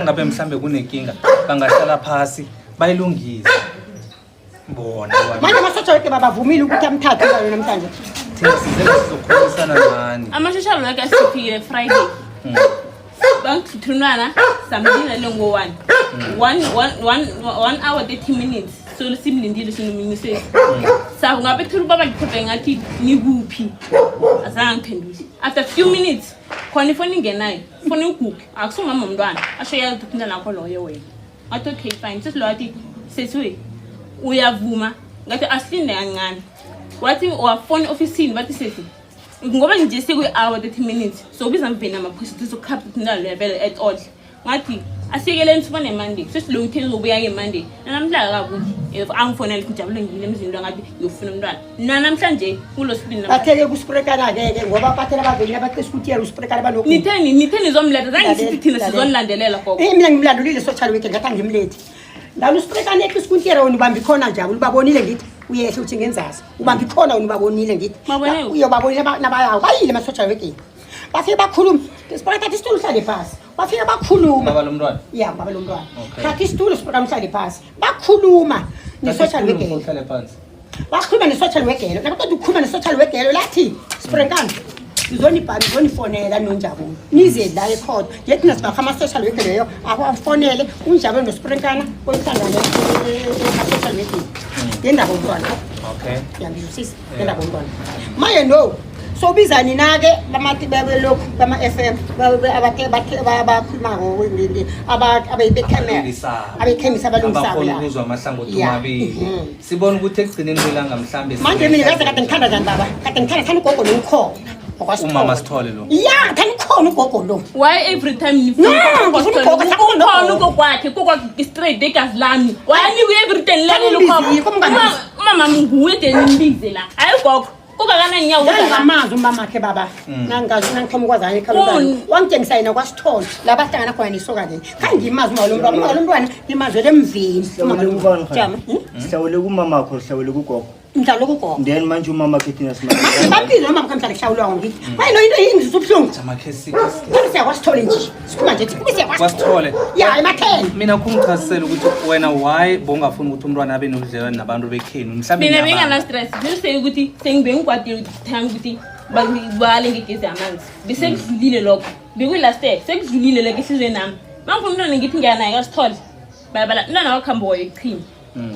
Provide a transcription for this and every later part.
ngabe mhlambe kunenkinga bangahlala phasi bayilungise bona manje amasosha weke babavumile ukuthi amthathe yona namhlanje thina sizokhulumisana nani ama-social worker sifikile Friday bangithunana samlindile ngo 1 hour 30 minutes so simlindile sinominisesi sabu ngabe kuthula ubaba ngiphobe ngathi nikuphi azange ngiphendule after few minutes khona ifoni ingenayo ifoni ugugu akusungama umntwana asho yazi ukuthi umntwana wakho loyo wena ngathi okay fine sethi lo wathi sesiwe uyavuma ngathi asilinde kancane wathi wafoni ofisini bathi sesi ngoba nje seku-hour 30 minutes so biza mveni amaphoyisa sokukhapha umntwana level at all ngathi asikeleni sibone Monday sesilo utheni uzobuya ke Monday namhlanje kakuthi angifonela ngijabule ngile emzini ngathi ngiyofuna umntwana namhlanje kulo sibini batheke kuspreakana ke ngoba bathela baveni abaqisa ukuthi yena uspreakana balokho nitheni zomletha zangisithi thina sizonilandelela gogo mina ngimlandulile social worker ngathi angimlethi la uspreakana ekusikuntiyera wona ubamba ikhona njalo ubabonile ngithi uyehle uthi ngenzasa ubamba ikhona wona ubabonile ngithi uyobabonile nabayawo bayile ama social worker bafike bakhuluma siphatha isitulo hlale phansi bafike bakhuluma baba lomntwana yeah baba lomntwana thatha isitulo siphatha mhlale phansi bakhuluma ne-social worker hlale phansi bakhuluma ne-social worker nakuqeda ukukhuluma ne-social worker lathi sprenkani izonifonela nonjabulo nize la ekhona yethi nasibakha ama-social worker leyo afonele unjabulo nosprenkana oyihlangane ama-social worker yendaba omntwana okay yangizwisisa yendaba omntwana maye no so biza nina-ke bamathi babelokhu bama-FM abakhulumako abekhemisi abalungisabakuzwa amahlangothi amabili sibona ukuthi ekugcineni kwelanga mhlambe manje mina ngaze kade ngithanda njani baba kade ngithanda ugogo nomkhona umama Sithole lo ya thani khona ugogo lo why every time ukhona ugokwakhe kokwakhe straight egazi lami why niku everything lani mama nguye de nimbize la hayi gogo ukakana nyawo ngamazi umama wakhe baba nangazi nangikhoma ukwazana ekhaya wangitshengisa yena kwaSithole la bahlangana khona nisoka nje kangimazi umntwana imazwe lemvini umama lomntwana jama sihlawule kumama wakho sihlawule kugogo mhlawule kugogo then manje umama wakhe thina simanje babiza umama kamhlala kuhlawulwa ngithi mayino into yingizisa ubuhlungu amakhesi siya kwaSithole nje sikhuma nje sikhuma siya kwaSithole ya emakheni mina kungichasisela ukuthi wena why bongafuni ukuthi umntwana abe nodlelwane nabantu bekhenu mhlawumbe mina bengana stress bese ukuthi sengibe ngikwatile time ukuthi bale ngegezi amanzi bese kudlulile lokho bekuyilast day sekudlulile leke sizwe nami mangifuna umntwana ngithi ngiyanaye kaSithole bala umntwana wakhambo wayeqhini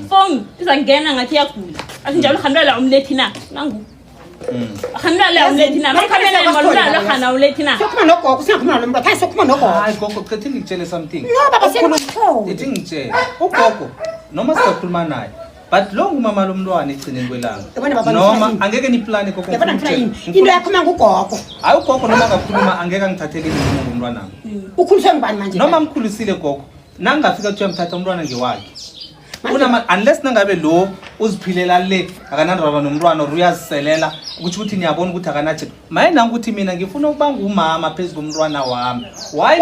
phone izangena ngathi yagula asinjalo khandela umlethi na nangu khandela umlethi na makhamela malula khana umlethi na sokhuma nogogo siyakhuluma nomntwana hayi sokhuma nogogo hayi gogo qethi ngitshele something no baba siyakho ithi ngitshele ugogo noma sikhuluma naye but lo ngumama lomntwana egcineni kwelanga noma angeke niplane gogo into yakhuluma ngugogo hayi ugogo noma ngakhuluma angeke ngithathele into ngomntwana ukhuliswe ngubani manje noma ngikhulisile gogo nangafika kuthiwa ngithatha umntwana ngewakhe unless nangabe lo uziphilela le akanandaba nomntwana uyaziselela ukuthi niyabona ukuthi akanathi maye nanga ukuthi mina ngifuna ukuba ngumama phezulu komntwana wami why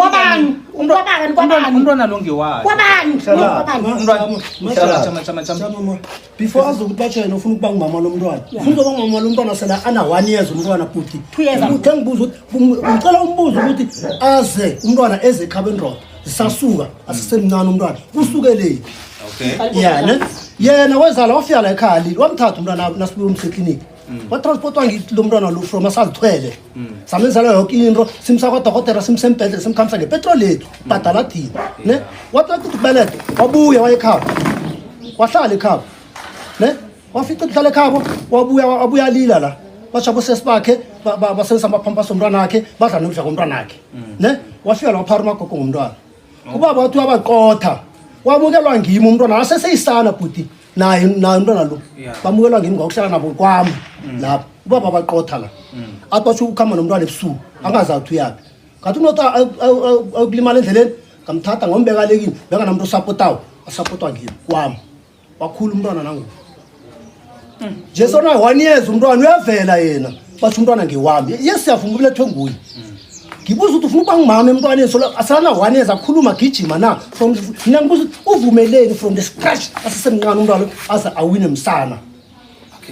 umntwana lo ngewakhe umntwana before azokuthi batshena ufuna ukuba ngumama lomntwana ufuna ukuba ngumama lomntwana sela ana 1 years umntwana futhi uthe ngibuza ngicela umbuzo ukuthi aze umntwana eze ekhabeni road sisasuka asisemncane umntwana kusukele okay yena wezala wafika la ekhaya wamthatha umntwana nasibuye umse-clinic watransportwa ngilo mntwana lo from asazithwele samenzela yonke into simsa kwadokotela simsembhedlela simkhambisa ngepetroli yethu bhadala thina ne wathi ukubeletha wabuya wayekhaba wahlala ekhaba ne wafika ukuhlala ekhabo wabuya lila la basha bosesi bakhe basebenzisa amaphampaso omntwana wakhe badla nokudla komntwana wakhe ne wafika la waphara umagogo ngomntwana ubaba wathi wabaqotha wamukelwa ngimi umntwana aseseyisana bhuti naye umntwana lo bamukelwa ngimi ngokuhlala nabo kwami lapho ubaba baqotha la athi basho ukuhamba nomntwana ebusuku angazi athi uyaphi ngathi unothi akulimala endleleni ngamthatha ngombekalekini benganamuntu osapotayo asapotwa ngimi kwami wakhula umntwana nangu nje sona 1 years umntwana uyavela yena basho umntwana ngewami yes siyavuma ubelethwe nguye ngibuza ukuthi ufuna ukuba ngumama emntwaneni so asana 1 years akhuluma gijima na from mina ngibuza uvumeleni from the scratch asesemncane umntwana aza awine msana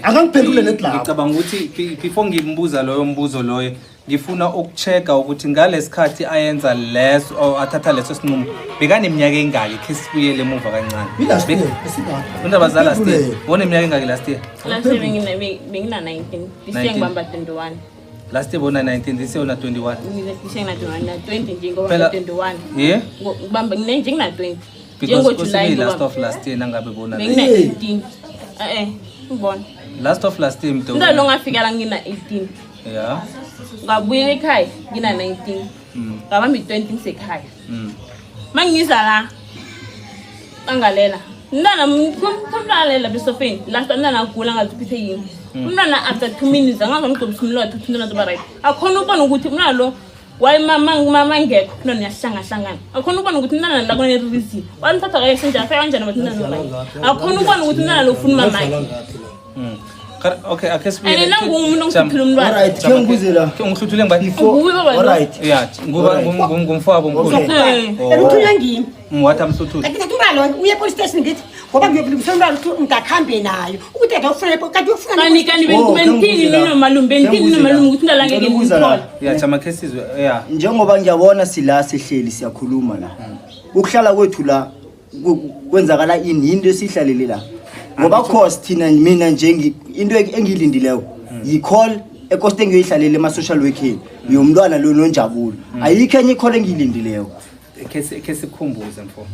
akangiphendule nethi lapho ngicabanga ukuthi before ngimbuza loyo mbuzo loyo ngifuna ukuchecka ukuthi ngalesikhathi ayenza leso or athatha leso sinqumo bekaneminyaka engaki khe sibuyele emuva kancane Last year, esingathi. undaba za last year Phendule. wona iminyaka engaki last year last year bengina 19 this year 19. ngibamba 21 last year bona 19 this year una 21 this year ngina 21 na 20 nje ngoba Phela- 21 yeah ngibamba nje ngina 20 because kusini last of last year nangabe bona bengina 18 ngibona last of last year mntu nda lo ngafika la ngina 18 yeah ngabuye ekhaya ngina 19 ngabamba 20 ngisekhaya mangiza la angalela mntana mtholalela besofeni last mntana agula ngaziphethe yini umntwana after 2 minutes angazomgcobisa umlotha ukuthi umntwana zoba right akhona ukubona ukuthi umntwana lo waye mama ngekho nona yahlanga akhona ukubona ukuthi umntwana la kune reason wamthatha kaye senja afika kanjani bathi umntwana right akhona ukubona ukuthi umntwana lo ufuna mama yakhe okay akhe sibuye and nangumuntu ongiphiphila umntwana Alright, ke ngibuzela. ngihluthule ngibani Nguwe baba lo. Alright. yeah nguba ngumfabo mkhulu Eluthunywa ngimi. wathi amhluthu Kanti ngathi umntwana lo uye police station ngithi ngoba ngiyokulungisa umntwana ukuthi ngakhambe nayo. Ukuthi akufuna kanti ufuna kanti bentini bentini nomalume ukuthi umntwana ngeke ngimthole yeah chama cases yeah Njengoba ngiyabona sila sihleli siyakhuluma la. Ukuhlala kwethu la kwenzakala into esihlalele la. Ngoba course thina mina njengi into engilindileko yi-call ekoste ngiyoyihlalela ema-social workeni yomntwana lo nonjabulo ayikho enye i-call engiyilindileko ke sikhumbuze mfo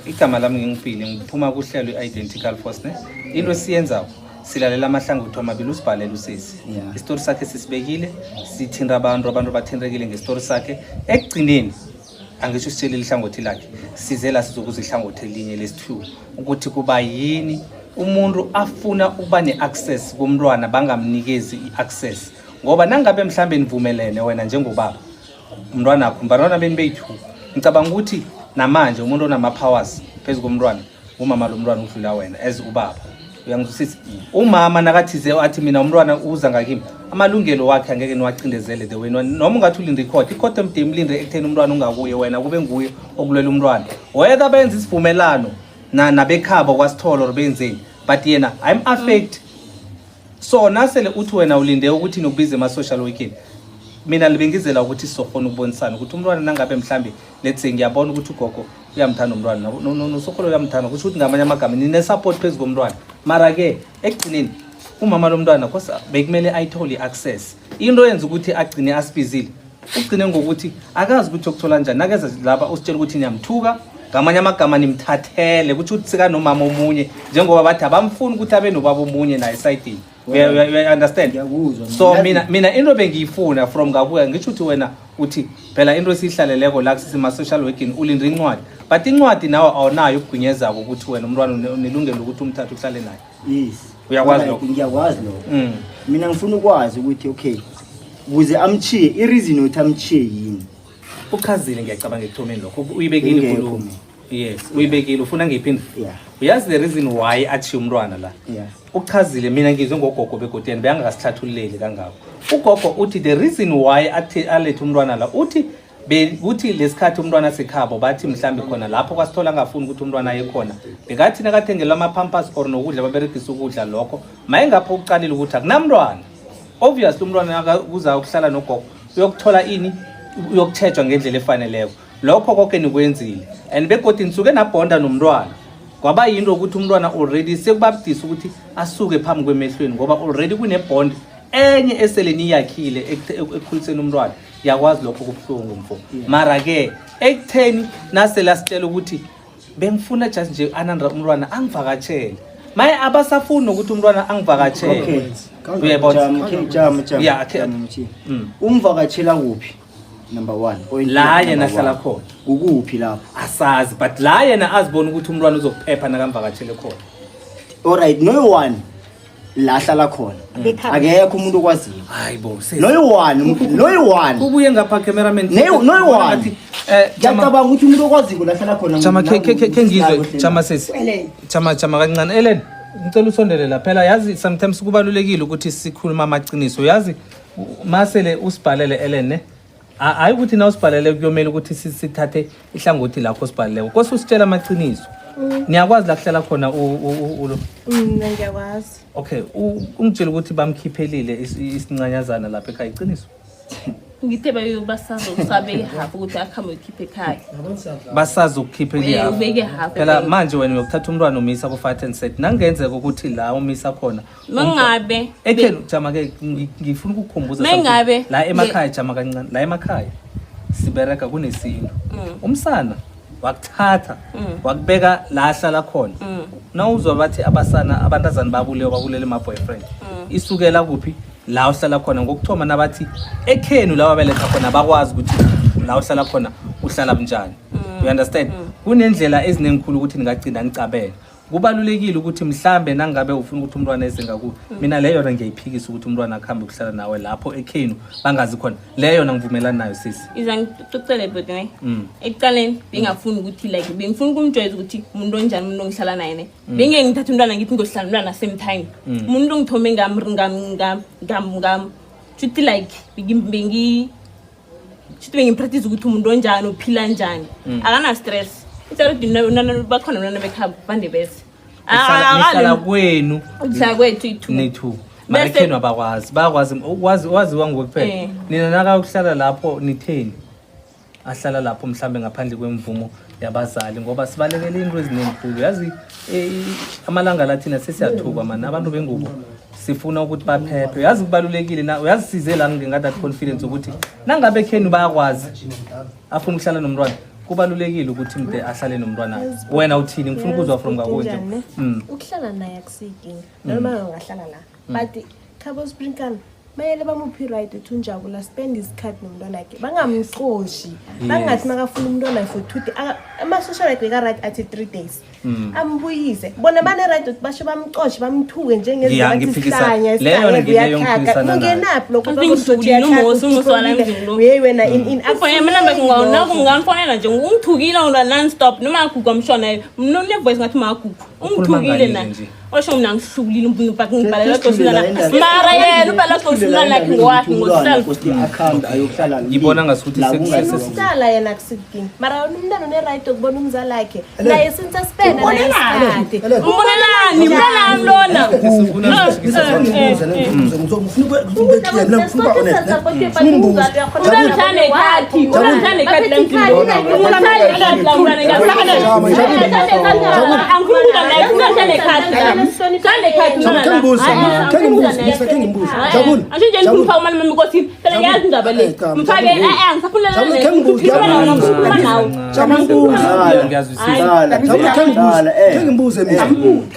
igama lami ngingifile ngiphuma kuhlelo i-identical force ne into esiyenzayo silalela amahlangothi amabili usibhalela usisi Yeah. isitori sakhe sisibekile sithinta abantu bathintekile ngestori sakhe ekugcineni angisho sitshelile ihlangothi lakhe size la sizokuza ihlangothi elinye lesi-2 ukuthi kuba yini umuntu afuna ukuba ne-access kumntwana bangamnikezi i-access ngoba nangabe mhlambe nivumelene wena njengobaba umntwana akho mbantwana beni beyi-2 ngicabanga ukuthi namanje umuntu onama-powers phezu komntwana umama lo mntwana udlula wena as ubaba uyangizwisisa umama nakathize athi mina umntwana uza ngakimi amalungelo wakhe angeke niwacindezele the way noma ungathi ulinde ikhoti emdeni ulinde ekutheni umntwana ungakuye wena kube nguye okulwela umntwana whether benza isivumelano nabekhaba kwasitholo or benzeni but yena I'm affect so nasele uthi wena ulinde ukuthi nokubiza ema-social workini mina libengizela ukuthi sizokhona ukubonisana ukuthi umntwana nangabe mhlambe let's say ngiyabona ukuthi ugogo uyamthanda umntwana nosokholo uyamthanda kusho ukuthi ngamanye amagama nine-support phezu komntwana mara-ke ekugcineni umama lo mntwana kosa bekumele ayithole i-access into yenza ukuthi agcine asibizile ugcine ngokuthi akazi ukuthi yokuthola njani nakeza lapha usitshela ukuthi niyamthuka ngamanye amagama nimthathele kutsho ukuthi sikanomama omunye njengoba bathi abamfuni ukuthi abe nobaba omunye naye esayidini you understand Ngiyakuzwa. so mina into bengiyifuna from ngabuya ngisho ukuthi wena uthi phela into esihlaleleko la kusema-social workini ulinda incwadi but incwadi nawe awunayo ukugwinyezako ukuthi wena umntwana unelungelo ukuthi umthathe uhlale naye yes Uyakwazi Alright, lokho? ngiyakwazi lokho mina ngifuna ukwazi ukuthi okay ukuze amchiye i-reason yokuthi amchiye yini ukhazile ngiyacabanga ekuthomeni lokho uyibekile Ingekho inkulumo mina. yes uyibekile ufuna ngiyiphinde Yeah. uyazi the reason why athiye umntwana la Yeah. uchazile mina ngizwe ngogogo begodeni beyangakasihlathululeli kangako ugogo uthi the reason why alethe umntwana la uthi bekuthi lesikhathi umntwana sekhabo bathi mhlambe khona lapho kwasithola angafuni ukuthi umntwana aye khona bekathi nakathengelwa ama-pampers or nokudla baberegisa ukudla lokho mayengapho ukuqalile ukuthi akunamntwana obviously umntwana kuza ukuhlala nogogo uyokuthola ini uyokuthetshwa ngendlela efaneleko lokho konke nikwenzile and begodi nisuke nabhonda nomntwana kwaba yinto ukuthi umntwana already sekubabudisa ukuthi asuke phambi kwemehlweni ngoba already kune-bond enye esele niyakhile ekukhuliseni umntwana yakwazi lokho kubuhlungu mfo mara-ke ekutheni nasele asitshela ukuthi bengifuna just nje anandra umntwana angivakatshele maye abasafuni nokuthi umntwana angivakatshele uyayibona Yeah, okay. umvakatshela kuphi number 1 point la number yena one. ahlala khona ukuphi lapho asazi but la yena azibona ukuthi umntwana uzokuphepha nakamvakatshele khona alright noyi-1 la ahlala khona Bekhaya. akekho umuntu okwaziyo hayi bo noyi-1 ubuye ngapha cameraman noyi-1 ngiyacabanga ukuthi umuntu okwaziko la ahlala khona Chama ke ngizwe chama sesi Elena. chama kancane Ellen ngicela usondele la phela yazi sometimes kubalulekile ukuthi sikhuluma amaqiniso yazi masele usibhalele Ellen ne hayi ukuthi na usibhalele kuyomela ukuthi sithathe ihlangothi lakho sibhaleleko kose usitshela amaqiniso niyakwazi la kuhlala khona ulo Ngiyakwazi. okay ungitshela ukuthi bamkhiphelile isincanyazana lapha ekhaya iqiniso ngithe basazokusabe half ukuthi akhambe ukhiphe ekhaya basazokukhipha ubeke half phela manje wena uyokuthatha umntwana umisa ku fight and set nangenzeka ukuthi la umisa khona mangabe ekhenu jama ke ngifuna ukukukhumbuza mangabe la emakhaya jama kancane la emakhaya sibereka kunesinto umsana wakuthatha wakubeka la ahlala khona nawuzwa bathi abasana abantazana babulele ama boyfriend isukela kuphi la uhlala khona ngokuthoma nabathi ekhenu la wabeletha khona bakwazi ukuthi la uhlala khona uhlala bunjani you understand kunendlela ezinenkulu ukuthi ningagcina nicabela kubalulekile ukuthi mhlambe nangabe ufuna ukuthi umntwana ezenga ku mina leyo yona ngiyayiphikisa ukuthi umntwana akhambe ukuhlala nawe lapho ekhenu bangazi khona leyo yona ngivumelana nayo sisi izangicocele but ne ekuqaleni bengafuni ukuthi like bengifuna ukumjwayeza ukuthi umuntu onjani umuntu ongihlala naye ne benge ngithatha umntwana ngithi ngohlala umntwana same time umuntu ongithome ngam chuthi like chuthi bengipractice ukuthi umuntu onjani uphila njani akana stress It's bakhona nona bekhaba bande bese nihlala kwenu uhlala kwethu nethu marekhenu abakwazi waziwa ngokuphela nina naka ukuhlala lapho nitheni ahlala lapho mhlambe ngaphandle kwemvumo yabazali ngoba sibalekele into ezinenkulu yazi amalanga lathina sesiyathuka mana abantu bengubo sifuna ukuthi baphephe yazi kubalulekile na uyazisize la nginga that confidence ukuthi nangabe ekhenu bayakwazi afuna ukuhlala nomntwana kubalulekile ukuthi umuntu ahlale nomntwana wena uthini ngifuna ukuzwa from ngakunje ukuhlala naye akusikinga noma ungahlala la but khabo sprinkana mayele bamuphi right uthunjabula spend isikhathi nomntwana wakhe bangamqoshi bangathi makafuna umntwana for 2 days ama social worker ka right at 3 days ambuyise bona bane right ukuthi basho bamqoshi bamthuke njengezihlanya esihlanya ungenaphi lokho wena in mina ngingamfonela nje ungithukile una non stop noma akugu amshona mina ne voice ngathi makugu ungithukile na osho mina ngihlulile umuntu ngibhalela kosilana mara yena ubhala kosilana ngwathi ngoself akhanda ayokuhlala ngibona ngasuthi sesihlala yena kusikinga mara umntana une right ukubona umzali wakhe naye since spend umbonelani mntana lona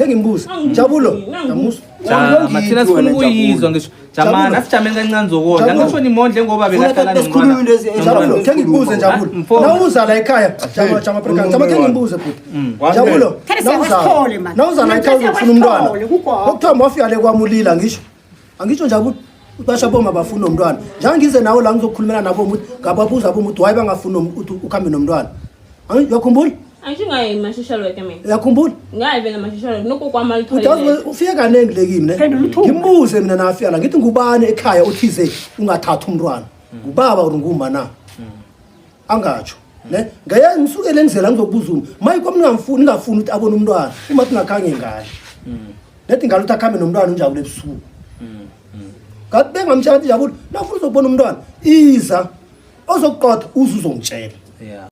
ngimbuze Jabulo mathina sifuna ukuyizwa ngisho jamani asijame kancane zokondla ngisho nimondle ngoba bekahlala nomntwana Jabulo ngimbuze Jabulo nawuzala ekhaya jama Afrika jama ngimbuze futhi Jabulo nawuzala ekhaya uzofuna umntwana ukuthoma wafika le kwamulila ngisho angisho Jabulo ubasha boma bafuna umntwana njangize nawe la ngizokhulumela nabo ukuthi ngababuza bomuthi why bangafuna ukuthi ukhambe nomntwana yakhumbula angishingaye mashishalo wake mina yakhumbula ngaye vena mashishalo nokho kwamali thole ufike kanenge lekimi ngimbuze mina nafika la ngithi ngubani ekhaya othize ungathatha umntwana ubaba nguma na angatsho ne ngaye ngisukele endlela ngizokubuza mayiko mina ngifuni ukuthi abone umntwana uma thingakhange ngaye lethi ngaluthi akhambe nomntwana unjabule ebusuku kanti bengamtshela Jabulo nafuna uzobona umntwana iza ozokuqotha uzongitshela